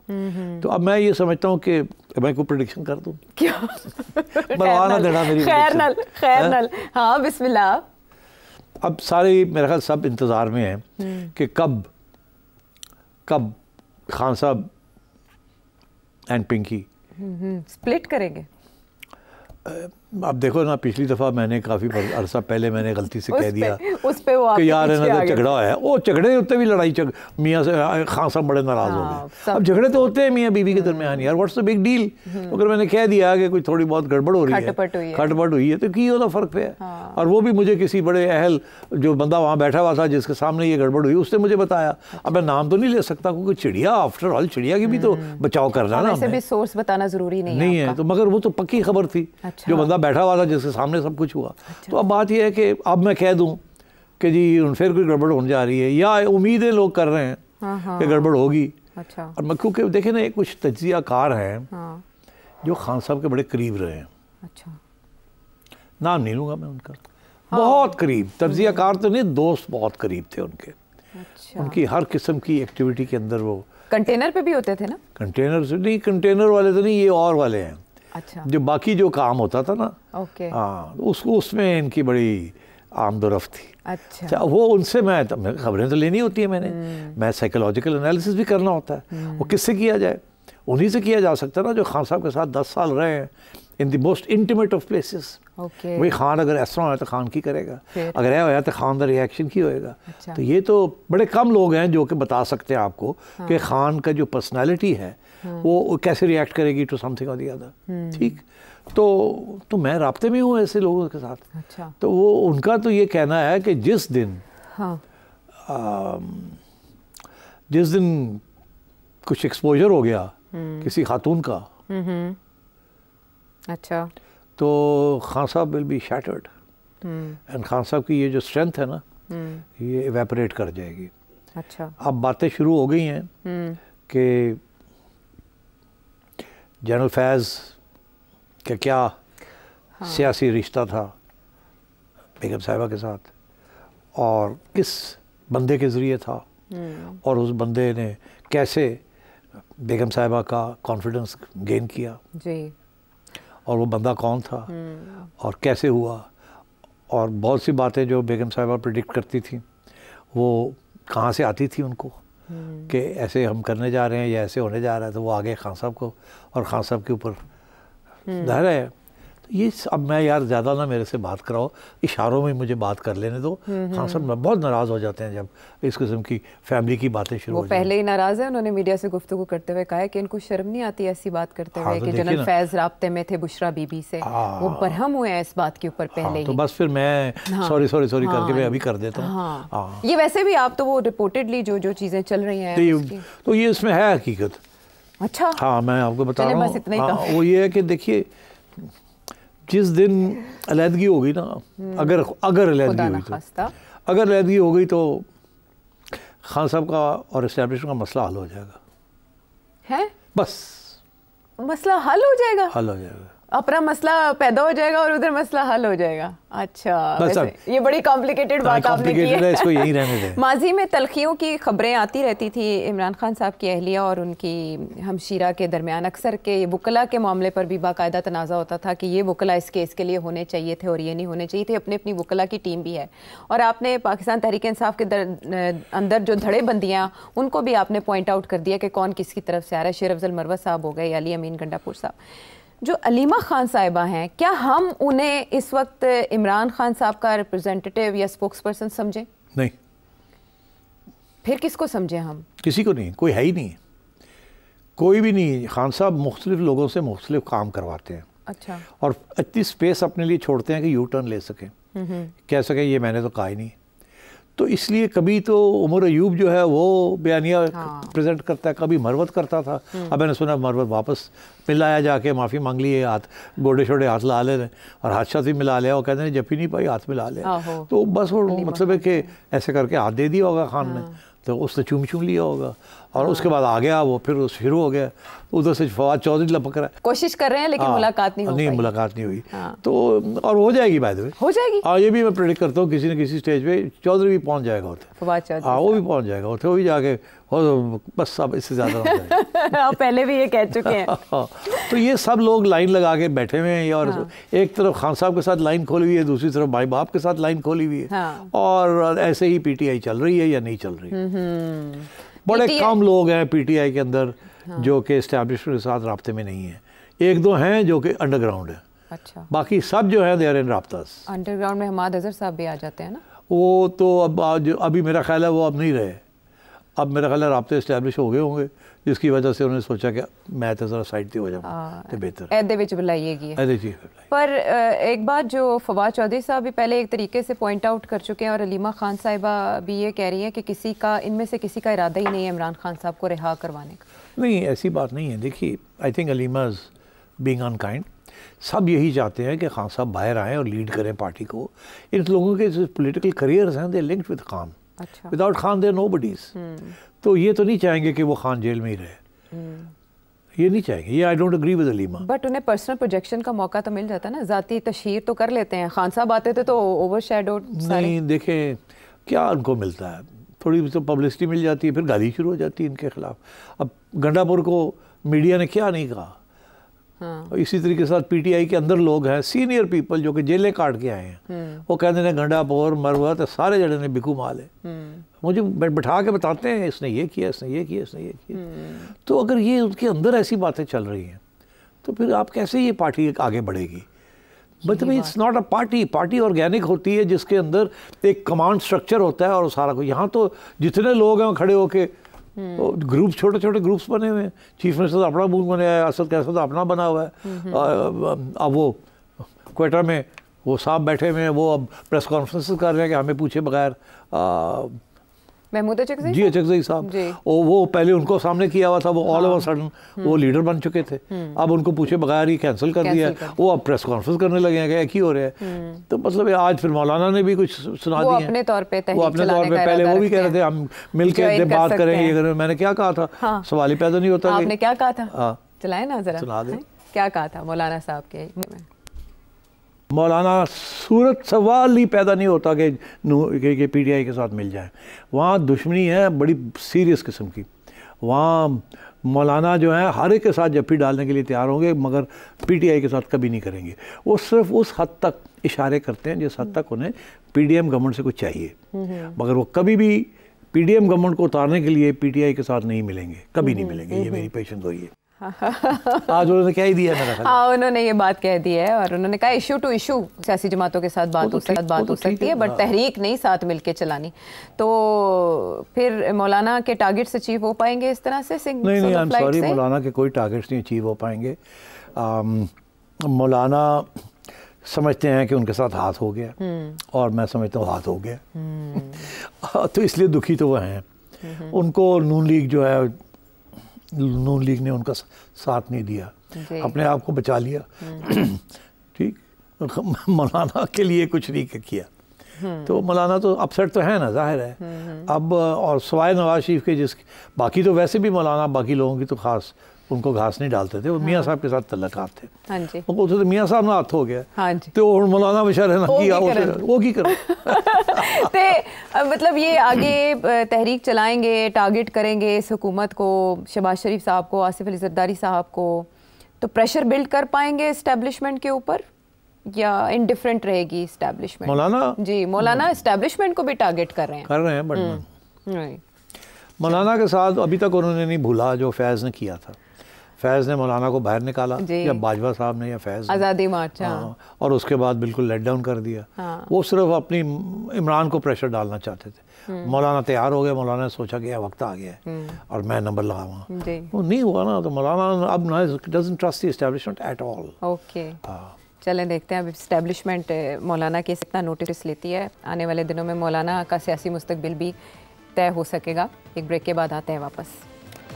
तो अब मैं ये समझता हूँ कि मैं कोई प्रेडिक्शन कर दूँ क्या? मरवाना देना मेरी खैर नल हाँ बिस्मिल्लाह। अब सारे मेरे ख्याल सब इंतज़ार में हैं कि कब खान साहब एंड पिंकी स्प्लिट करेंगे। अब देखो ना, पिछली दफ़ा मैंने काफ़ी अरसा पहले मैंने गलती से कह दिया उस पे वो कि यार है ना तो झगड़ा है, वो झगड़े होते भी लड़ाई मियाँ से खान साहब बड़े नाराज़ हो गए। अब झगड़े तो होते हैं मियाँ बीवी के दरमियान, यार व्हाट्स द बिग डील। अगर मैंने कह दिया कि कोई थोड़ी बहुत गड़बड़ हो रही है, खटपट हुई है तो की होता फ़र्क पे है। और वो भी मुझे किसी बड़े अहल जो बंदा वहाँ बैठा हुआ था जिसके सामने ये गड़बड़ हुई उसने मुझे बताया। अब मैं नाम तो नहीं ले सकता क्योंकि चिड़िया आफ्टर ऑल चिड़िया की भी तो बचाव करना ना, वैसे भी सोर्स बताना ज़रूरी नहीं है। तो मगर वो तो पक्की खबर थी, जो बंदा बैठा हुआ था जिसके सामने सब कुछ हुआ। तो अब बात यह है कि अब मैं कह दूं कि जी फिर कोई गड़बड़ होने जा रही है या उम्मीदें लोग कर रहे हैं कि गड़बड़ होगी। और मैं क्योंकि देखे ना कुछ तज्जियाकार हैं जो खान साहब के बड़े करीब रहे हैं। नाम नहीं लूँगा मैं उनका, बहुत करीब तज्जियाकार तो नहीं, दोस्त बहुत करीब थे उनके। उनकी हर किस्म की एक्टिविटी के अंदर वो कंटेनर पे भी होते थे ना। कंटेनर से नहीं, कंटेनर वाले तो नहीं, ये और वाले हैं। जो बाकी जो काम होता था ना, हाँ उसमें इनकी बड़ी आमदोरफ्त थी। अच्छा वो उनसे मैं खबरें तो लेनी होती है, मैं साइकोलॉजिकल एनालिसिस भी करना होता है। वो किससे किया जाए? उन्हीं से किया जा सकता है ना जो खान साहब के साथ 10 साल रहे हैं in the most intimate of places. भाई खान अगर ऐसा हो तो खान की करेगा, अगर ऐसा होया तो खान का रिएक्शन की होएगा। तो ये तो बड़े कम लोग हैं जो कि बता सकते हैं आपको कि खान का जो पर्सनैलिटी है वो कैसे रिएक्ट करेगी टू समथिंग और दी अदर। ठीक, तो मैं राब्ते में हूँ ऐसे लोगों के साथ। तो वो उनका तो ये कहना है कि जिस दिन कुछ एक्सपोजर हो गया किसी खातून का, अच्छा, तो खान साहब will be shattered and Khan साहब की ये जो स्ट्रेंथ है ना ये इवेपोरेट कर जाएगी। अच्छा, अब बातें शुरू हो गई हैं कि जनरल फैज़ का क्या सियासी रिश्ता था बेगम साहिबा के साथ और किस बंदे के ज़रिए था और उस बंदे ने कैसे बेगम साहिबा का कॉन्फिडेंस गेन किया जी, और वो बंदा कौन था और कैसे हुआ। और बहुत सी बातें जो बेगम साहिबा प्रेडिक्ट करती थी वो कहाँ से आती थी उनको कि ऐसे हम करने जा रहे हैं या ऐसे होने जा रहा है, तो वो आगे खान साहब को और खान साहब के ऊपर दायरा है। तो ये अब मैं यार ज़्यादा ना मेरे से बात कराओ, इशारों में मुझे बात कर लेने दो। खान साहब बहुत नाराज़ हो जाते हैं जब इस किस्म की फैमिली की बातें शुरू हो जाती हैं। वो पहले ही नाराज़ है, उन्होंने मीडिया से गुफ्तगू करते हुए कहा है कि इनको शर्म नहीं आती ऐसी बात करते हुए कि जनरल फैज़ राब्ते में थे बुशरा बीबी से, वो बरहम हुए हैं इस बात के ऊपर पहले ही। तो बस फिर मैं सॉरी करके मैं अभी कर देता हूँ। ये वैसे भी आप तो वो रिपोर्टेडली जो चीज़ें चल रही हैं तो ये इसमें है हकीकत। अच्छा, हाँ मैं आपको बता रहा हूँ। वो ये है कि देखिए जिस दिन अलहदगी होगी ना, अगर अलहदगी हो गई तो खान साहब का और एस्टेब्लिशमेंट का मसला हल हो जाएगा। है बस मसला हल हो जाएगा, अपना मसला पैदा हो जाएगा और उधर मसला हल हो जाएगा। अच्छा, ये बड़ी कॉम्प्लिकेटेड बात आपने की है। इसको यही रहने दें। माजी में तलखियों की खबरें आती रहती थी इमरान खान साहब की अहलिया और उनकी हमशीरा के दरमियान, अक्सर के वकला के मामले पर भी बाकायदा तनाज़ा होता था कि ये वकला इस केस के लिए होने चाहिए थे और ये नहीं होने चाहिए थे। अपनी अपनी वकला की टीम भी है और आपने पाकिस्तान तहरीक इंसाफ के अंदर जो धड़ेबंदियाँ उनको भी आपने पॉइंट आउट कर दिया कि कौन किसकी तरफ से आ रहा है। शेर अफजल मरवत साहब हो गए, अली अमीन गंडापुर साहब, जो अलीमा खान साहिबा हैं, क्या हम उन्हें इस वक्त इमरान खान साहब का रिप्रेजेंटेटिव या स्पोक्स पर्सन समझें? नहीं। फिर किसको समझें हम? किसी को नहीं, कोई है ही नहीं, कोई भी नहीं। खान साहब मुख्तलिफ लोगों से मुख्तलिफ काम करवाते हैं। अच्छा, और इतनी स्पेस अपने लिए छोड़ते हैं कि यू टर्न ले सकें, कह सकें ये मैंने तो कहा ही नहीं। तो इसलिए कभी तो उमर अयूब जो है वो बयानिया प्रेजेंट करता है, कभी मरवत करता था। अब मैंने सुना मरवत वापस मिल आया, जाके माफ़ी मांग ली है, हाथ गोडे शोडे हाथ ला ले रहे और हादसा भी मिला लिया। और कहते हैं जब ही नहीं पाई हाथ मिला लिया। तो बस वो मतलब है कि ऐसे करके हाथ दे दिया होगा खान ने, तो उसने चूम लिया होगा और उसके बाद आ गया वो, फिर शुरू हो गया। उधर से फवाद चौधरी लपक रहा है। कोशिश कर रहे हैं लेकिन मुलाकात नहीं हो पाई। मुलाकात नहीं हुई। तो और हो जाएगी बाय द वे, हो जाएगी। हाँ, ये भी मैं प्रेडिक्ट करता हूँ किसी न किसी स्टेज पे चौधरी भी पहुँच जाएगा होते, फवाद चौधरी, हाँ वो भी पहुँच जाएगा होते, वो भी जाके बस सब इससे ज़्यादा हो जाएगा। आप पहले भी ये कह चुके हैं। तो ये सब लोग लाइन लगा के बैठे हुए हैं, और एक तरफ खान साहब के साथ लाइन खोली हुई है, दूसरी तरफ भाई बाप के साथ लाइन खोली हुई है, और ऐसे ही पीटीआई चल रही है या नहीं चल रही। बड़े कम लोग हैं पीटीआई के अंदर जो कि एस्टैब्लिशमेंट के साथ राब्ते में नहीं है, एक दो हैं जो कि अंडरग्राउंड है। अच्छा। बाकी सब जो है दे आर इन राब्तास। अंडरग्राउंड में हमाद अजहर साहब भी आ जाते हैं ना? वो तो अब अभी मेरा ख्याल है वो अब नहीं रहे, अब मेरा ख्याल है राब्ते इस्टेब्लिश हो गए होंगे, जिसकी वजह से उन्होंने सोचा कि मैं तो ज़रा साइड पे हो जाऊँ तो बेहतर ऐदे विच बुलाइएगी। पर एक बात जो फवाद चौधरी साहब भी पहले एक तरीके से पॉइंट आउट कर चुके हैं, और अलीमा खान साहिबा भी ये कह रही हैं कि किसी का इनमें से किसी का इरादा ही नहीं है इमरान खान साहब को रिहा करवाने का। नहीं, ऐसी बात नहीं है। देखिए, आई थिंक अलीमाज बीइंग अनकाइंड, सब यही चाहते हैं कि खान साहब बाहर आएँ और लीड करें पार्टी को। इन लोगों के जो पोलिटिकल करियर्स हैं दे लिंक्ड विद खान। अच्छा। Without Khan there nobody's. तो ये तो नहीं चाहेंगे कि वो खान जेल में ही रहे, ये नहीं चाहेंगे, ये I don't agree with Alima. But उन्हें पर्सनल प्रोजेक्शन का मौका तो मिल जाता है ना, ज़ाती तशहीर तो कर लेते हैं। खान साहब आते थे तो ओवरशैडोड। नहीं, देखें क्या उनको मिलता है, थोड़ी तो पब्लिसिटी मिल जाती है, फिर गाली शुरू हो जाती है इनके खिलाफ। अब गंडापुर को मीडिया ने क्या नहीं कहा। हाँ। इसी तरीके के साथ पीटीआई के अंदर लोग हैं, सीनियर पीपल जो कि जेलें काट के आए हैं, वो कहते हैं गंडापुर मरवा तो सारे जड़े ने बिकू माल है। मुझे बैठा के बताते हैं इसने ये किया, इसने ये किया, इसने ये किया। तो अगर ये उनके अंदर ऐसी बातें चल रही हैं तो फिर आप कैसे ये पार्टी आगे बढ़ेगी? मतलब it's not a party. Party organic होती है जिसके अंदर एक कमांड स्ट्रक्चर होता है और सारा कुछ। यहाँ तो जितने लोग हैं खड़े होके ग्रुप, छोटे छोटे ग्रुप्स बने हुए हैं। चीफ मिनिस्टर तो अपना बूथ बनाया है, असद कैसा तो अपना बना हुआ है। अब वो क्वेटा में वो साहब बैठे हुए हैं, वो अब प्रेस कॉन्फ्रेंस कर रहे हैं कि हमें पूछे बगैर महमूद अचकज़ई जी, अचकज़ई साहब, वो पहले उनको सामने किया हुआ था, वो ऑल ओवर सडन वो लीडर बन चुके थे। अब उनको पूछे बगैर ही कैंसिल कर दिया, वो अब प्रेस कॉन्फ्रेंस करने लगे हैं कि एक ही हो रहा है। तो मतलब आज फिर मौलाना ने भी कुछ सुना दिया अपने तौर पे। वो अपने तौर पे पहले वो भी कह रहे थे हम मिलकर बात करेंगे, ये करेंगे। मैंने क्या कहा था, सवाल ही पैदा नहीं होता। आपने क्या कहा था? चलाए ना जरा, सुना दे। क्या कहा था मौलाना साहब के? मौलाना सूरत सवाल ही पैदा नहीं होता कि पीटीआई के साथ मिल जाए। वहाँ दुश्मनी है बड़ी सीरियस किस्म की। वहाँ मौलाना जो है हर एक के साथ जप्फी डालने के लिए तैयार होंगे, मगर पीटीआई के साथ कभी नहीं करेंगे। वो सिर्फ उस हद तक इशारे करते हैं जिस हद तक उन्हें पीडीएम गवर्नमेंट से कुछ चाहिए, मगर वो कभी भी पीडीएम गवर्नमेंट को उतारने के लिए पीटीआई के साथ नहीं मिलेंगे, कभी नहीं मिलेंगे। ये मेरी पेशेंस हुई है। आज उन्होंने क्या ही दिया मेरा ख्याल। हाँ, उन्होंने ये बात कह दी है और उन्होंने कहा इशू टू इशू सियासी जमातों के साथ बात हो सकती है, बट तहरीक नहीं साथ मिलके चलानी। तो फिर मौलाना के टारगेट्स अचीव हो पाएंगे इस तरह से? नहीं, आई एम सॉरी, मौलाना के कोई टारगेट्स नहीं अचीव हो पाएंगे। मौलाना समझते हैं कि उनके साथ हाथ हो गया, और मैं समझता हूँ हाथ हो गया। तो इसलिए दुखी तो वो हैं। उनको नून लीग जो है, नून लीग ने उनका साथ नहीं दिया, अपने आप को बचा लिया। ठीक, मौलाना के लिए कुछ नहीं किया। तो मौलाना तो अपसेट तो है ना, जाहिर है। अब और सवाए नवाज शरीफ के बाकी तो वैसे भी मौलाना बाकी लोगों की तो खास उनको घास नहीं डालते थे। वो मियाँ साहब के साथ तल्लुकात थे। हाँ जी। तो मियाँ साहब ना हाथ हो गया। हाँ जी। तो मौलाना बेचारे ना किया, वो की करो। मतलब ये आगे तहरीक चलाएंगे, टारगेट करेंगे इस हुकूमत को, शहबाज शरीफ साहब को, आसिफ अली जरदारी साहब को, तो प्रेशर बिल्ड कर पाएंगे इस्टेब्लिशमेंट के ऊपर, या इनडिफरेंट रहेगी इस्टेब्लिशमेंट? मौलाना जी, मौलाना इस्टेब्लिशमेंट को भी टारगेट कर रहे हैं। बट मौलाना के साथ अभी तक उन्होंने नहीं भूला जो फैज़ ने किया था। फैज़ ने मौलाना को बाहर निकाला, या बाजवा साहब ने या फैज़ ने, आज़ादी मार्च, और उसके बाद बिल्कुल लेट डाउन कर दिया। वो सिर्फ अपनी इमरान को प्रेशर डालना चाहते थे। मौलाना तैयार हो गया, मौलाना ने सोचा कि वक्त आ गया है और मैं नंबर लगाऊंगा। वो नहीं हुआ ना, तो मौलाना अब doesn't trust the establishment at all. Okay, चलें देखते हैं अब एस्टेब्लिशमेंट मौलाना के कितना नोटिस लेती है। आने वाले दिनों में मौलाना का सियासी मुस्तकबिल भी तय हो सकेगा। एक ब्रेक के बाद आते हैं वापस।